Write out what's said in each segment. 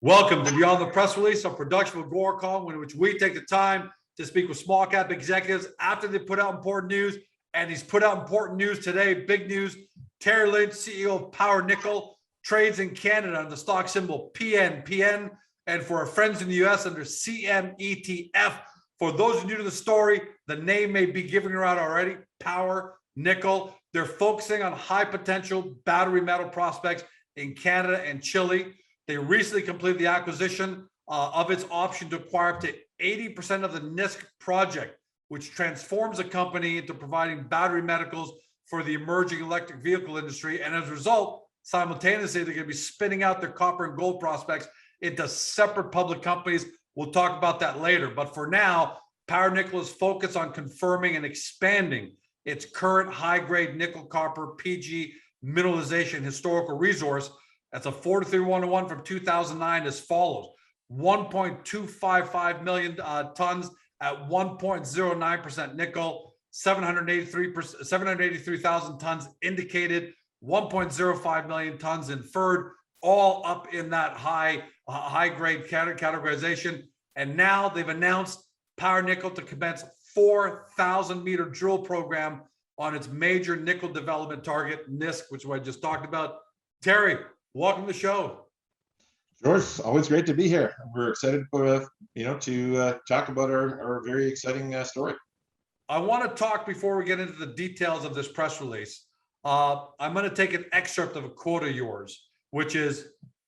Welcome to Beyond the Press Release, a production of Agoracom, in which we take the time to speak with small cap executives after they put out important news. And he's put out important news today, big news. Terry Lynch, CEO of Power Nickel, trades in Canada under the stock symbol PNPN, and for our friends in the US under CMETF. For those new to the story, the name may be giving her out already, Power Nickel. They're focusing on high potential battery metal prospects in Canada and Chile. They recently completed the acquisition of its option to acquire up to 80% of the Nisk Project, which transforms the company into providing battery metals for the emerging electric vehicle industry. And as a result, simultaneously, they're going to be spinning out their copper and gold prospects into separate public companies. We'll talk about that later. But for now, Power Nickel is focused on confirming and expanding its current high-grade nickel copper PG mineralization historical resource. That's a 4-3-1-1 from 2009 as follows: 1.255 million tons at 1.09% nickel, 783,000 tons indicated, 1.05 million tons inferred, all up in that high grade categorization. And now they've announced Power Nickel to commence 4,000 meter drill program on its major nickel development target, Nisk, which I just talked about. Terry, welcome to the show. George, always great to be here. We're excited for to talk about our very exciting story. I want to talk before we get into the details of this press release. I'm going to take an excerpt of a quote of yours, which is,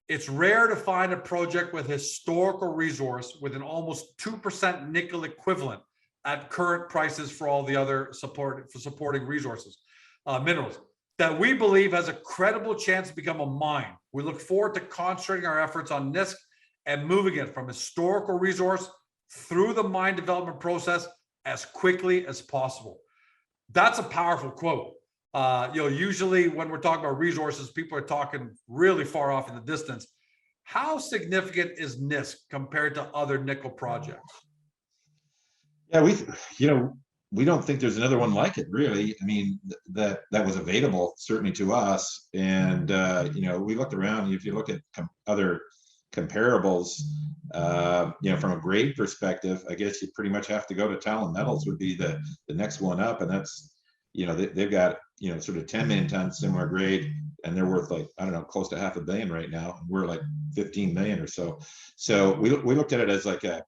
"It's rare to find a project with historical resource with an almost 2% nickel equivalent at current prices for all the other supporting resources, minerals, that we believe has a credible chance to become a mine. We look forward to concentrating our efforts on Nisk and moving it from historical resource through the mine development process as quickly as possible." That's a powerful quote. Usually when we're talking about resources, people are talking really far off in the distance. How significant is Nisk compared to other nickel projects? Yeah, we don't think there's another one like it, really. I mean, that was available certainly to us, and we looked around. If you look at other comparables, from a grade perspective, I guess you pretty much have to go to Talon Metals would be the next one up, and that's they've got sort of 10 million tons similar grade, and they're worth like, I don't know, close to $500 million right now. We're like 15 million or so. So we looked at it as like a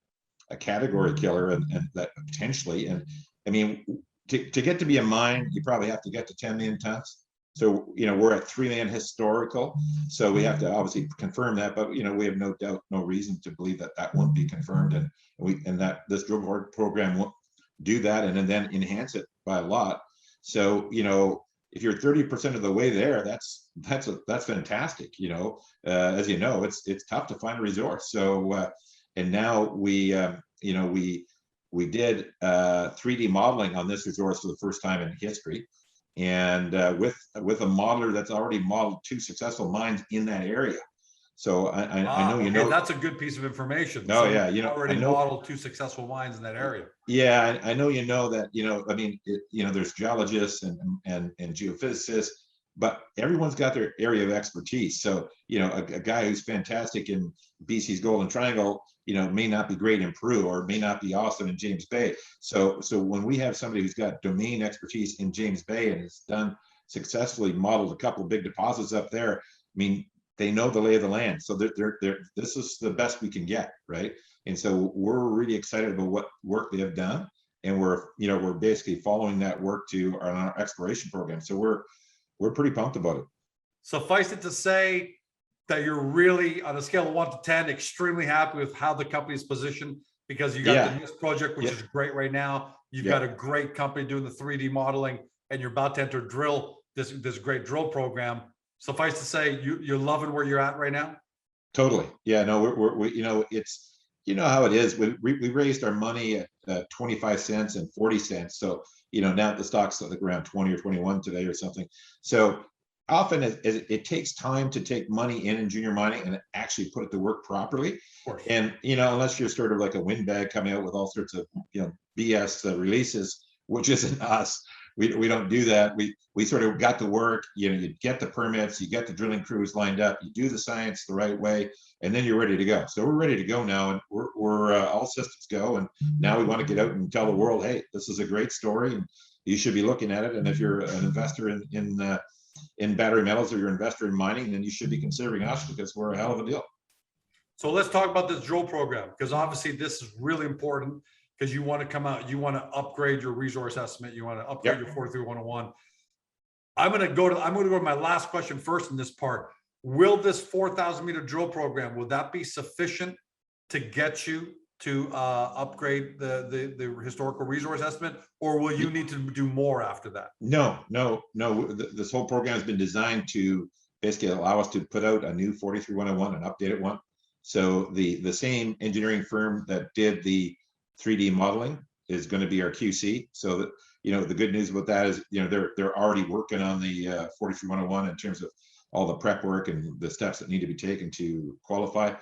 category killer, and that potentially, and I mean, to get to be a mine, you probably have to get to 10 million tons. So, we're at 3 million historical. So we have to obviously confirm that, but, we have no doubt, no reason to believe that won't be confirmed. And that this drill program will do that and then enhance it by a lot. So, if you're 30% of the way there, that's fantastic. As you know, it's tough to find a resource. So, and now we did 3D modeling on this resource for the first time in history, and with a modeler that's already modeled 2 successful mines in that area. So I know that's a good piece of information. Oh, so yeah, already modeled 2 successful mines in that area. Yeah, I know that. I mean, there's geologists and geophysicists, but everyone's got their area of expertise. So a guy who's fantastic in BC's Golden Triangle, may not be great in Peru, or may not be awesome in James Bay. So when we have somebody who's got domain expertise in James Bay and has successfully modeled a couple of big deposits up there, I mean, they know the lay of the land. So this is the best we can get, right? And so we're really excited about what work they have done, and we're basically following that work on our exploration program. So we're pretty pumped about it. Suffice it to say that you're really, on a scale of 1 to 10, extremely happy with how the company is positioned, because you got the Nisk Project, which is great right now. You've got a great company doing the 3D modeling, and you're about to enter this great drill program. Suffice to say, you're loving where you're at right now. Totally. Yeah. No, we it's how it is. We raised our money at 25 cents and 40 cents. So now the stock's like around 20 or 21 today or something. So often it takes time to take money in junior mining and actually put it to work properly. And unless you're sort of like a windbag coming out with all sorts of BS releases, which isn't us, we don't do that. We sort of got to work, you know, you get the permits, you get the drilling crews lined up, you do the science the right way, and then you're ready to go. So we're ready to go now, and we're all systems go. And now we want to get out and tell the world, hey, this is a great story, and you should be looking at it. And if you're an investor in battery metals, or you're an investor in mining, then you should be considering us, because we're a hell of a deal. So let's talk about this drill program, because obviously this is really important, because you want to come out, you want to upgrade your resource estimate, you want to upgrade your 43101. I'm going to go to my last question first in this part. Will this 4,000 meter drill program, will that be sufficient to get you to upgrade the historical resource estimate, or will you need to do more after that? No. This whole program has been designed to basically allow us to put out a new 43101, an updated one. So the same engineering firm that did the 3D modeling is going to be our QC. So that, you know, the good news about that is, you know, they're already working on the 43101 in terms of all the prep work and the steps that need to be taken to qualify.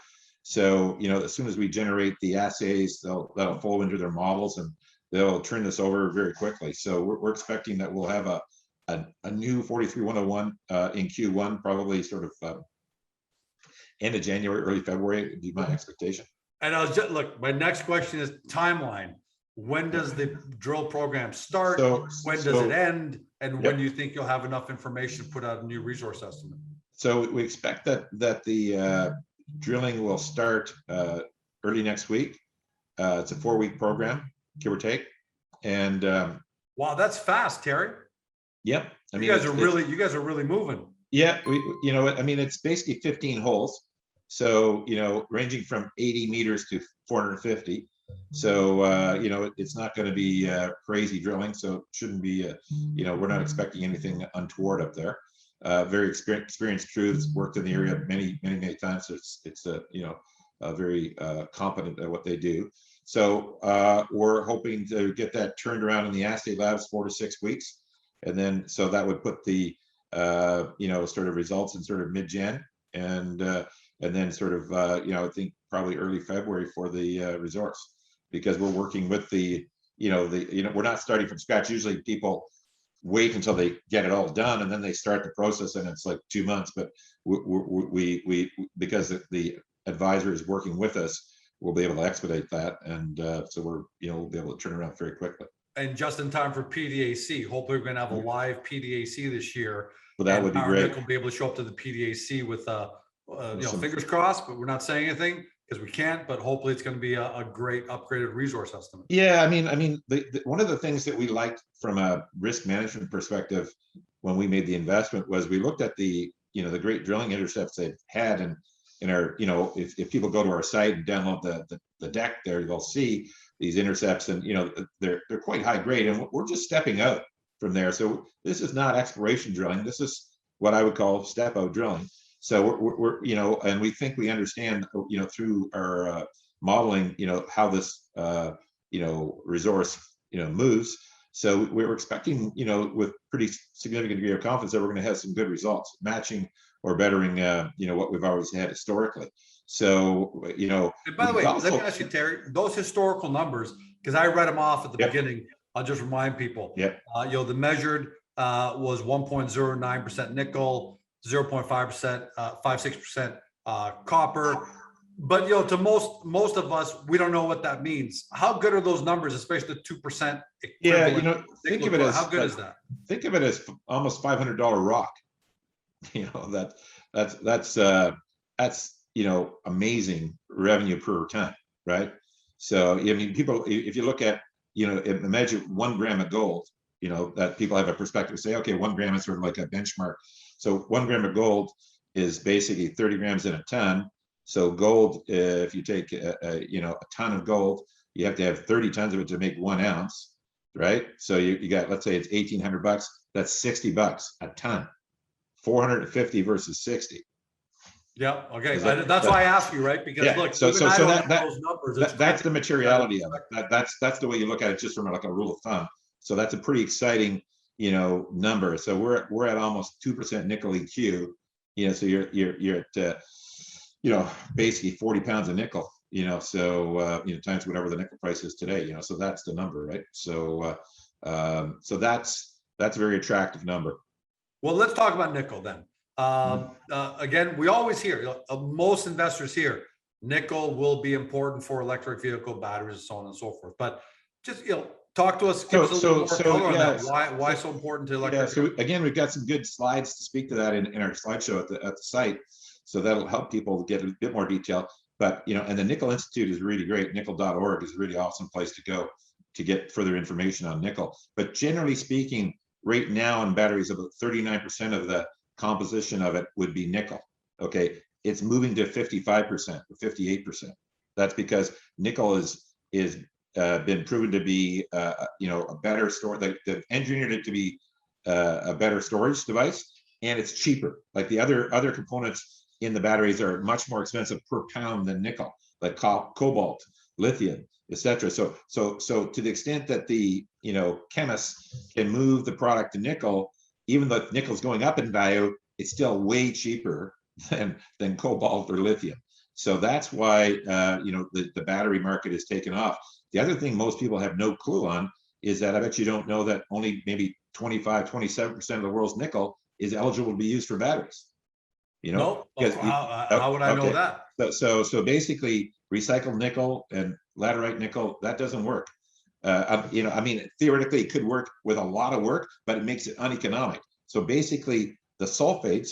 So, you know, as soon as we generate the assays, that'll fold into their models, and they'll turn this over very quickly. So we're expecting that we'll have a new 43101 in Q1, probably sort of end of January, early February would be my expectation. And I was just, look, my next question is timeline. When does the drill program start? When does it end? And when do you think you'll have enough information to put out a new resource estimate? So we expect that the drilling will start early next week. It's a 4-week program, give or take. And wow, that's fast, Terry. Yep. I mean, you guys are really moving. Yeah, you know, I mean, it's basically 15 holes. So, you know, ranging from 80 meters to 450. So, you know, it's not going to be crazy drilling. So it shouldn't be, you know, we're not expecting anything untoward up there. Very experienced crews, worked in the area many times. So it's you know, very competent at what they do. So we're hoping to get that turned around in the assay labs 4 to 6 weeks. And then, so that would put the, you know, sort of results in sort of mid-Jan, and then sort of, you know, I think probably early February for the resource, because we're working with the, you know, we're not starting from scratch. Usually people wait until they get it all done and then they start the process, and it's like 2 months. But we because the advisor is working with us, we'll be able to expedite that, and so we're, you know, we'll be able to turn around very quickly. And just in time for PDAC. Hopefully, we're going to have a live PDAC this year. Well, that would be great. Nick will be able to show up to the PDAC with, you know, fingers crossed, but we're not saying anything because we can't. But hopefully, it's going to be a great upgraded resource estimate. Yeah, I mean, one of the things that we liked from a risk management perspective when we made the investment was we looked at the, you know, the great drilling intercepts they've had, and in our, you know, if people go to our site and download the deck there, they'll see these intercepts, and, you know, they're quite high grade, and we're just stepping out from there. So this is not exploration drilling. This is what I would call step out drilling. So we're you know, and we think we understand, you know, through our modeling, you know, how this, you know, resource, you know, moves. So we're expecting, you know, with pretty significant degree of confidence that we're going to have some good results, matching or bettering, you know, what we've always had historically. So, you know, and by the way, let me ask you, Terry, those historical numbers, because I read them off at the beginning. I'll just remind people. You know, the measured was 1.09% nickel, 0.5%, 56% copper. But, you know, to most of us, we don't know what that means. How good are those numbers, especially the 2%? Yeah, you know, think of it as, how good is that? Think of it as almost $500 rock. You know, that's you know, amazing revenue per ton, right? So I mean, people, if you look at, you know, imagine 1 gram of gold, you know, that people have a perspective, say, okay, 1 gram is sort of like a benchmark. So 1 gram of gold is basically 30 grams in a ton. So gold, if you take you know, a ton of gold, you have to have 30 tons of it to make 1 ounce, right? So you got, let's say it's $1,800. That's $60 a ton. 450 versus 60. Yeah. Okay. That's why I asked you, right? Because look, so those numbers, that's the materiality of it. That's the way you look at it, just from like a rule of thumb. So that's a pretty exciting, you know, number. So we're at almost 2% nickel EQ. You know, so you're at you know, basically 40 pounds of nickel. You know, so you know, times whatever the nickel price is today. You know, so that's the number, right? So so that's, That's a very attractive number. Well, let's talk about nickel then. Again, we always hear, most investors here, nickel will be important for electric vehicle batteries and so on and so forth. But just, talk to us, give us a little more color on that. Why so important to electric? So again, we've got some good slides to speak to that in our slideshow at the site. So that'll help people get a bit more detail. But, and the Nickel Institute is really great. Nickel.org is a really awesome place to go to get further information on nickel. But generally speaking, right now in batteries, about 39% of the composition of it would be nickel. Okay, it's moving to 55% or 58%. That's because nickel is been proven to be a better store. They've engineered it to be a better storage device, and it's cheaper. Like the other components in the batteries are much more expensive per pound than nickel, like cobalt, lithium, etc. So to the extent that the chemists can move the product to nickel, even though nickel's going up in value, it's still way cheaper than cobalt or lithium. So that's why the battery market is taken off. The other thing most people have no clue on is that I bet you don't know that only maybe 27% of the world's nickel is eligible to be used for batteries. No, how would I know that? So basically, recycled nickel and laterite nickel, that doesn't work. I mean, theoretically, it could work with a lot of work, but it makes it uneconomic. So basically, the sulfates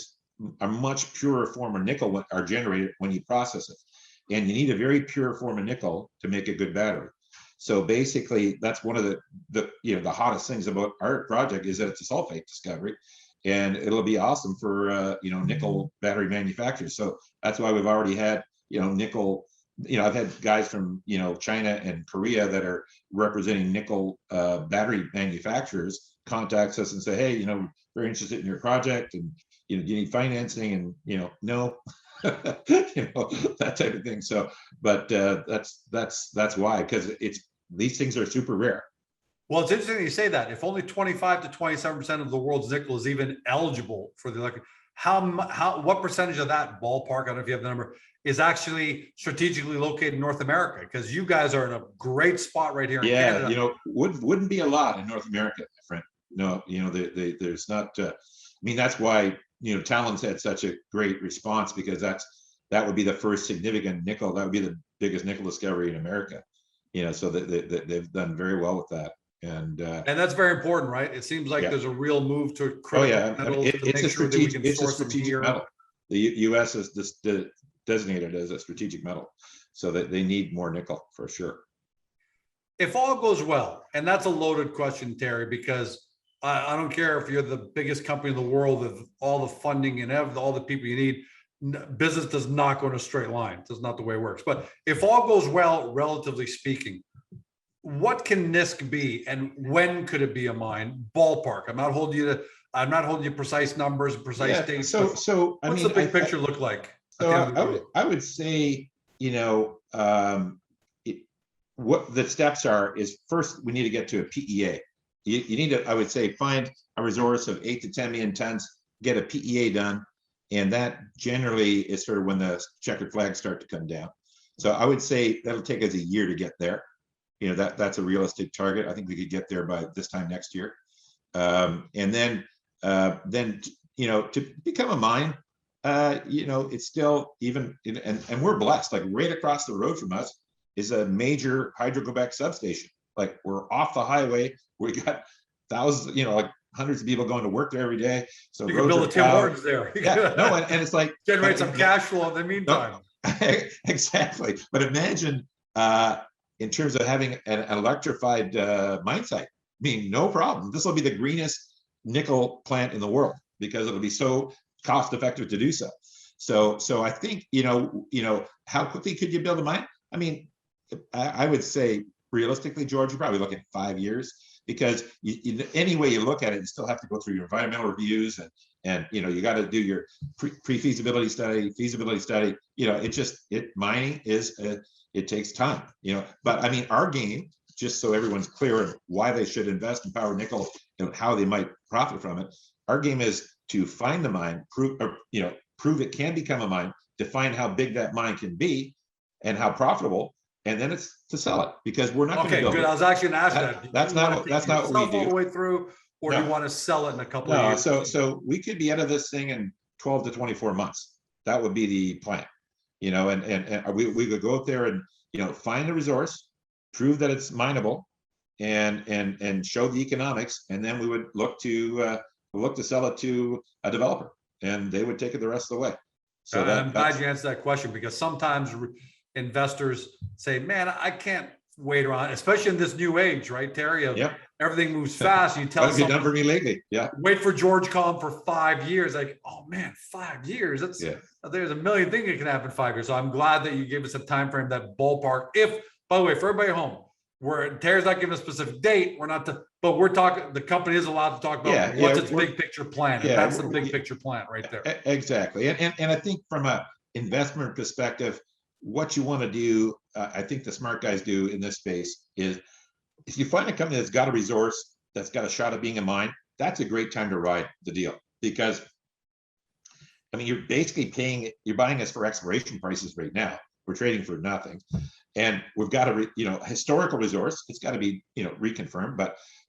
are much purer form of nickel are generated when you process it, and you need a very pure form of nickel to make a good battery. So basically, that's one of the hottest things about our project is that it's a sulfate discovery. And it'll be awesome for nickel battery manufacturers. So that's why we've already had nickel. I've had guys from China and Korea that are representing nickel battery manufacturers contacts us and say, hey, we're interested in your project, and you need financing, and no, that type of thing. So, but that's why, because these things are super rare. Well, it's interesting you say that. If only 25 to 27% of the world's nickel is even eligible for the electric, what percentage of that ballpark, I don't know if you have the number, is actually strategically located in North America? Because you guys are in a great spot right here in Canada. Yeah, wouldn't be a lot in North America, my friend. No, there's not. I mean, that's why Talon's had such a great response, because that would be the first significant nickel. That would be the biggest nickel discovery in America. So they've done very well with that. And that's very important, right? It seems like there's a real move to critical metals to make sure that we can source them here. Metal. The U.S. is designated as a strategic metal, so that they need more nickel for sure. If all goes well, and that's a loaded question, Terry, because I don't care if you're the biggest company in the world with all the funding and all the people you need, business does not go in a straight line. That's not the way it works. But if all goes well, relatively speaking, what can Nisk be, and when could it be a mine? Ballpark. I'm not holding you precise numbers, precise dates. So what's the big picture look like? So I would say, what the steps are is, first we need to get to a PEA. You need to, I would say, find a resource of 8 to 10 million tons, get a PEA done, and that generally is sort of when the checkered flags start to come down. So I would say that'll take us a year to get there. That's a realistic target. I think we could get there by this time next year. And then to become a mine, it's still even, and we're blessed. Like right across the road from us is a major Hydro-Quebec substation. Like we're off the highway. We got thousands, like hundreds of people going to work there every day. So you can build a Tim Hortons there. And it's like generate some cash flow in the meantime. Exactly. But imagine in terms of having an electrified mine site. I mean, no problem. This will be the greenest nickel plant in the world, because it'll be so cost effective to do so. So I think, how quickly could you build a mine? I mean, I would say realistically, George, you're probably looking at 5 years, because any way you look at it, you still have to go through your environmental reviews, and you got to do your pre-feasibility study, feasibility study. Mining is it takes time, But I mean, our game, just so everyone's clear on why they should invest in Power Nickel and how they might profit from it, our game is to find the mine, prove it can become a mine, define how big that mine can be and how profitable, and then it's to sell it, because we're not going to build good. it. I was actually going to ask that. That's not what we do. All the way through, or do you No. want to sell it in a couple of No, years? so we could be out of this thing in 12 to 24 months. That would be the plan. And we could go out there and, find a resource, prove that it's mineable, and show the economics, and then we would look to sell it to a developer, and they would take it the rest of the way. So I'm glad that's you answered that question, because sometimes investors say, man, I can't wait around, especially in this new age, right, Terry? yep. Everything moves fast. You tell What have you done for someone, me lately? Yeah, wait for George Com for 5 years. Like, oh man, 5 years. That's yeah. there's a million things that can happen in 5 years. So I'm glad that you gave us a time frame, that ballpark. If, by the way, for everybody at home, Terry's not giving a specific date. We're not, but we're talking. The company is allowed to talk about what's its big picture plan, and that's the big picture plan right there. Exactly. And I think from a investment perspective, what you want to do, I think the smart guys do in this space is, if you find a company that's got a resource, that's got a shot at being a mine, that's a great time to ride the deal, because I mean, you're buying us for exploration prices right now. We're trading for nothing, and we've got a historical resource. It's got to be reconfirmed,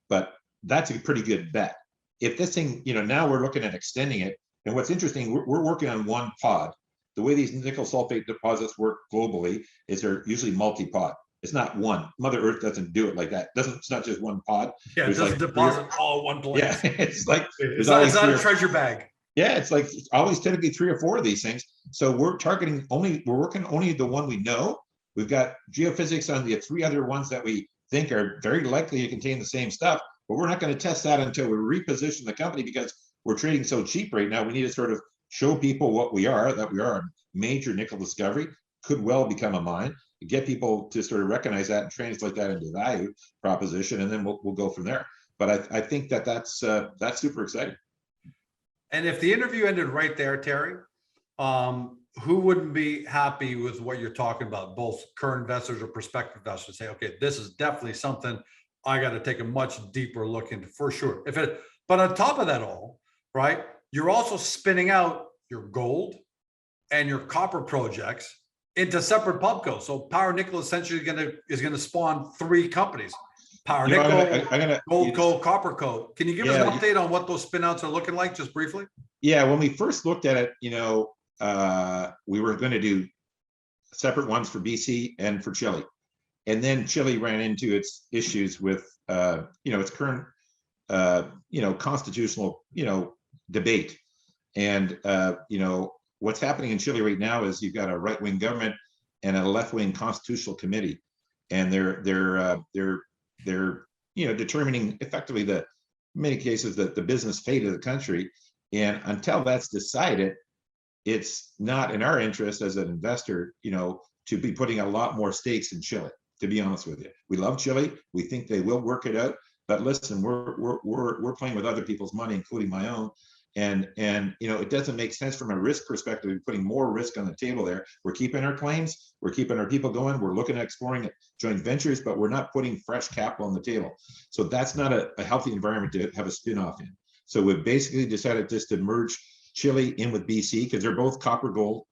but that's a pretty good bet. If this thing, now we're looking at extending it, and what's interesting, we're working on one pod. The way these nickel sulfate deposits work globally is they're usually multi-pod. It's not one. Mother Earth doesn't do it like that. It's not just one pod. Yeah, it doesn't deposit all in one place. Yeah, it's like it's not a treasure bag. Yeah, it's like always typically 3 or 4 of these things. So we're working only the one we know. We've got geophysics on the 3 other ones that we think are very likely to contain the same stuff, but we're not going to test that until we reposition the company, because we're trading so cheap right now. We need to sort of show people what we are, that we are a major nickel discovery, could well become a mine, get people to sort of recognize that and translate that into value proposition, and then we'll go from there. But I think that's super exciting. And if the interview ended right there, Terry, who wouldn't be happy with what you're talking about? Both current investors or prospective investors say, okay, this is definitely something I got to take a much deeper look into for sure. But on top of that all, right, you're also spinning out your gold and your copper projects into separate Pubco. So Power Nickel essentially is going to spawn 3 companies: Power Nickel, Gold Co, Copper Co. Can you give us an update on what those spinouts are looking like, just briefly? Yeah, when we first looked at it, we were going to do separate ones for BC and for Chile, and then Chile ran into its issues with its current constitutional debate, and what's happening in Chile right now is you've got a right-wing government and a left-wing constitutional committee, and they're determining effectively in many cases the business fate of the country. And until that's decided, it's not in our interest as an investor, to be putting a lot more stakes in Chile. To be honest with you, we love Chile. We think they will work it out. But listen, we're playing with other people's money, including my own. And it doesn't make sense from a risk perspective. We're putting more risk on the table there. We're keeping our claims, we're keeping our people going, we're looking at exploring joint ventures, but we're not putting fresh capital on the table. So that's not a healthy environment to have a spin-off in. So we've basically decided just to merge Chile in with BC, because they're both copper gold.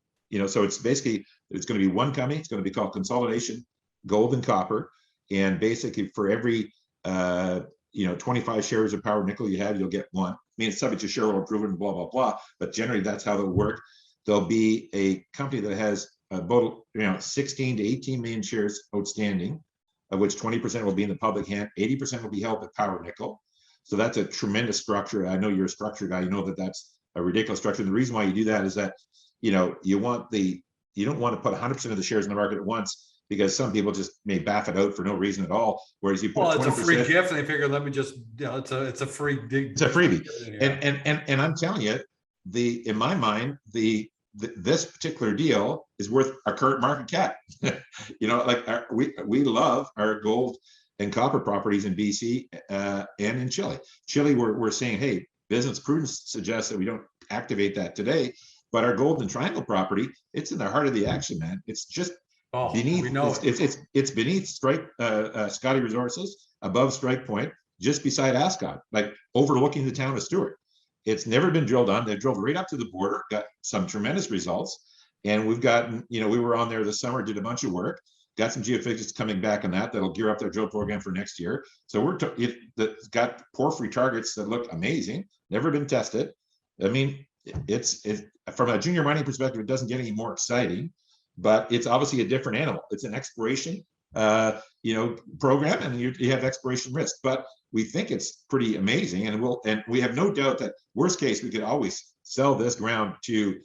So it's going to be one company. It's going to be called Consolidation Gold and Copper. And basically for every 25 shares of Power Nickel you have, you'll get 1. I mean, it's subject to shareholder approval and blah, blah, blah. But generally, that's how they'll work. There'll be a company that has about 16 to 18 million shares outstanding, of which 20% will be in the public hand, 80% will be held at Power Nickel. So that's a tremendous structure. I know you're a structure guy. You know that that's a ridiculous structure. And the reason why you do that is that you don't want to put 100% of the shares in the market at once, because some people just may baff it out for no reason at all. Whereas you put 20%, it's a free gift, and they figure, let me just, it's a free dig. It's a freebie. And I'm telling you, in my mind, this particular deal is worth our current market cap. We love our gold and copper properties in BC and in Chile. Chile, we're saying, hey, business prudence suggests that we don't activate that today, but our Golden Triangle property, it's in the heart of the action, man. It's just beneath, it's beneath Strike Scotty Resources, above Strike Point, just beside Ascot, like overlooking the town of Stewart. It's never been drilled on. They've drilled right up to the border, got some tremendous results, and we've gotten, we were on there this summer, did a bunch of work, got some geophysics coming back on that'll gear up their drill program for next year. So it's got porphyry targets that look amazing, never been tested. I mean, it's from a junior mining perspective, it doesn't get any more exciting, but it's obviously a different animal. It's an exploration program, and you have exploration risk, but we think it's pretty amazing, and we have no doubt that worst case we could always sell this ground to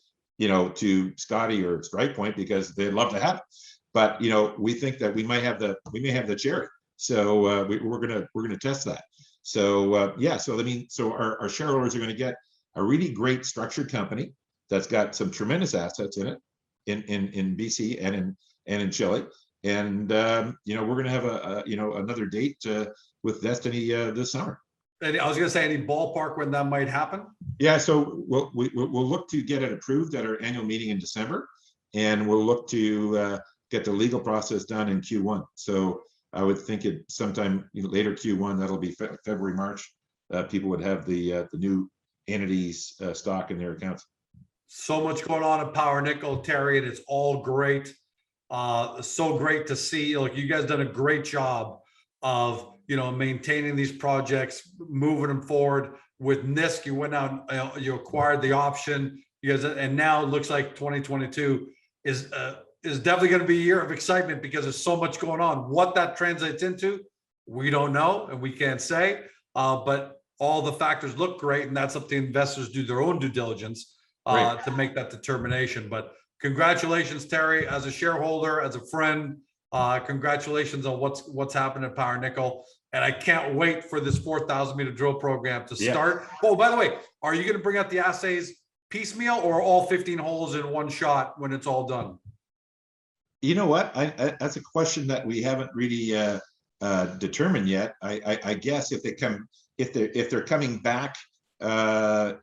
Scotty or Strike Point because they'd love to have it. But we think that we may have the cherry, so we're gonna test that. So so our shareholders are going to get a really great structured company that's got some tremendous assets in it in BC and in Chile, and we're going to have another date with Destiny this summer. And I was going to say, any ballpark when that might happen? Yeah, so we'll look to get it approved at our annual meeting in December, and we'll look to get the legal process done in Q1. So I would think it sometime later Q1, that'll be February, March. People would have the new entities stock in their accounts. So much going on at Power Nickel, Terry, and it's all great. So great to see. Like, you guys done a great job of maintaining these projects, moving them forward. With Nisk, you went out, you acquired the option. You guys, and now it looks like 2022 is definitely going to be a year of excitement because there's so much going on. What that translates into, we don't know and we can't say. But all the factors look great, and that's up to investors do their own due diligence to make that determination. But congratulations, Terry, as a shareholder, as a friend. Congratulations on what's happened at Power Nickel. And I can't wait for this 4,000 meter drill program to start. Oh, by the way, are you going to bring out the assays piecemeal or all 15 holes in one shot when it's all done? You know what? That's a question that we haven't really determined yet. I guess if they're coming back, in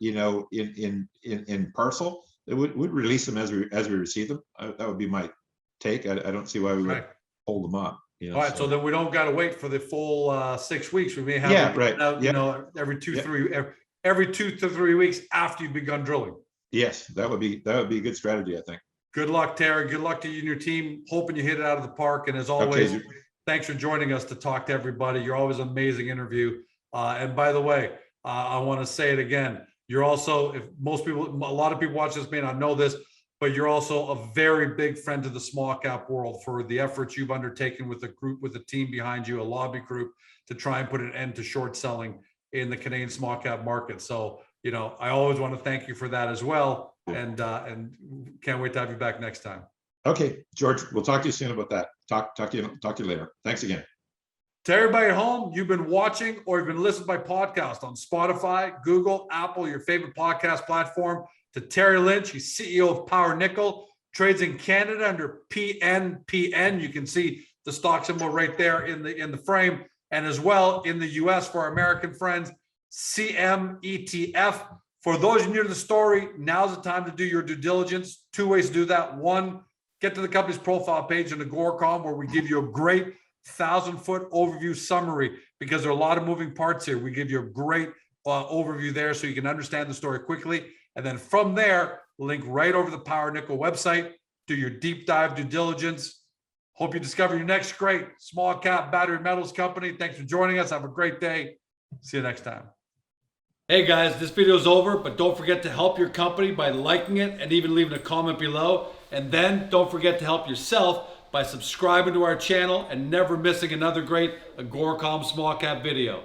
parcel, it would release them as we receive them. That would be my take. I don't see why we would hold them up. All right, so then we don't got to wait for the full 6 weeks. We may have every 2 to 3 weeks after you've begun drilling. Yes, that would be a good strategy, I think. Good luck, Terry. Good luck to you and your team. Hoping you hit it out of the park. And as always, thanks for joining us to talk to everybody. You're always an amazing interview. And by the way, I want to say it again. You're also, a lot of people watch this may not know this, but you're also a very big friend to the small cap world for the efforts you've undertaken with a team behind you, a lobby group, to try and put an end to short selling in the Canadian small cap market. So, I always want to thank you for that as well. And can't wait to have you back next time. Okay, George, we'll talk to you soon about that. Talk to you later. Thanks again. To everybody at home, you've been watching or you've been listening by podcast on Spotify, Google, Apple, your favorite podcast platform. To Terry Lynch, he's CEO of Power Nickel, trades in Canada under PNPN. You can see the stock symbol right there in the frame, and as well in the US for our American friends, CMETF. For those new to the story, now's the time to do your due diligence. 2 ways to do that. One, get to the company's profile page in the Agoracom, where we give you a great 1,000-foot overview summary, because there are a lot of moving parts here. We give you a great overview there so you can understand the story quickly. And then from there, link right over the Power Nickel website, do your deep dive due diligence. Hope you discover your next great small cap battery metals company. Thanks for joining us. Have a great day. See you next time. Hey guys, this video is over, but don't forget to help your company by liking it and even leaving a comment below. And then don't forget to help yourself by subscribing to our channel and never missing another great Agoracom small cap video.